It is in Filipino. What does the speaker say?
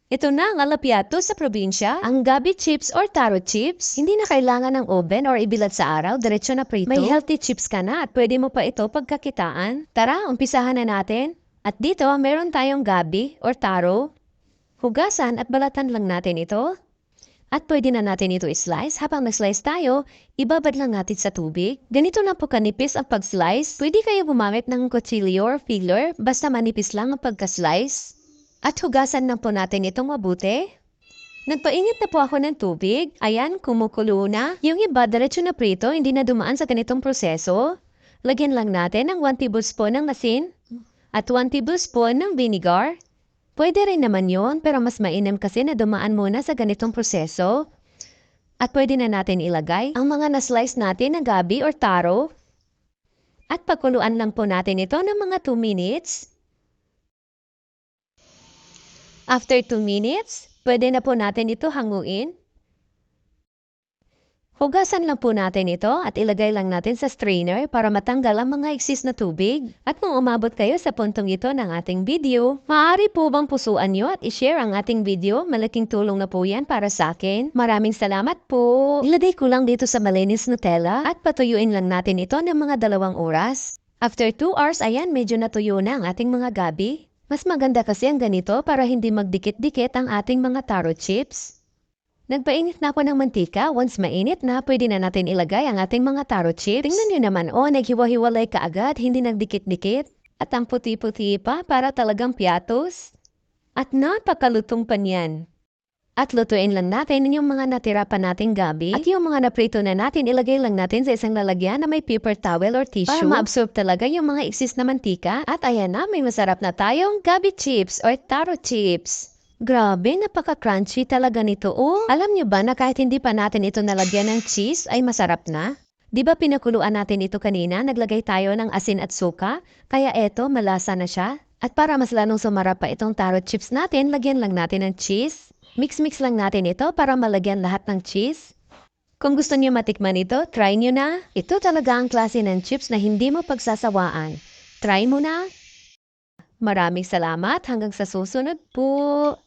Ito na ang alapiato sa probinsya, ang gabi chips or taro chips. Hindi na kailangan ng oven or ibilad sa araw, diretso na prito. May healthy chips ka na at pwede mo pa ito pagkakitaan. Tara, umpisahan na natin. At dito, meron tayong gabi or taro. Hugasan at balatan lang natin ito. At pwede na natin ito i-slice. Habang nag-slice tayo, ibabad lang natin sa tubig. Ganito na po kanipis ang pag-slice. Pwede kayo gumamit ng kutsilyo or filler, basta manipis lang ang pagka-slice. At hugasan na po natin itong mabuti. Nagpainit na po ako ng tubig. Ayan, kumukulo na. Yung iba, diretso na prito, hindi na dumaan sa ganitong proseso. Lagyan lang natin ng 1 tablespoon ng asin at 1 tablespoon ng vinegar. Pwede rin naman yon, pero mas mainam kasi na dumaan muna sa ganitong proseso. At pwede na natin ilagay ang mga na-slice natin na gabi or taro. At pakuluan lang po natin ito ng mga 2 minutes. After 2 minutes, pwede na po natin ito hanguin. Hugasan lang po natin ito at ilagay lang natin sa strainer para matanggal ang mga eksis na tubig. At kung umabot kayo sa puntong ito ng ating video, maaari po bang pusuan nyo at i-share ang ating video? Malaking tulong na po yan para sa akin. Maraming salamat po. Ilagay ko lang dito sa malinis Nutella at patuyuin lang natin ito ng mga 2 oras. After 2 hours, ayan, medyo natuyo na ang ating mga gabi. Mas maganda kasi ang ganito para hindi magdikit-dikit ang ating mga taro chips. Nagpainit na ako ng mantika. Once mainit na, pwede na natin ilagay ang ating mga taro chips. Tingnan nyo naman, naghiwa-hiwalay ka agad, hindi nagdikit-dikit. At ang puti-puti pa para talagang piatos. At napakalutong pa niyan. At lutuin lang natin yung mga natira pa nating gabi. At yung mga naprito na natin, ilagay lang natin sa isang lalagyan na may paper towel or tissue. Para ma-absorb talaga yung mga eksis na mantika. At ayan na, may masarap na tayong gabi chips or taro chips. Grabe, napaka-crunchy talaga nito. Alam nyo ba na kahit hindi pa natin ito nalagyan ng cheese ay masarap na? Di ba pinakuluan natin ito kanina? Naglagay tayo ng asin at suka. Kaya eto, malasa na siya. At para mas lalong sumarap pa itong taro chips natin, lagyan lang natin ng cheese. Mix-mix lang natin ito para malagyan lahat ng cheese. Kung gusto niyo matikman ito, try niyo na. Ito talaga ang klase ng chips na hindi mo pagsasawaan. Try mo na. Maraming salamat. Hanggang sa susunod po.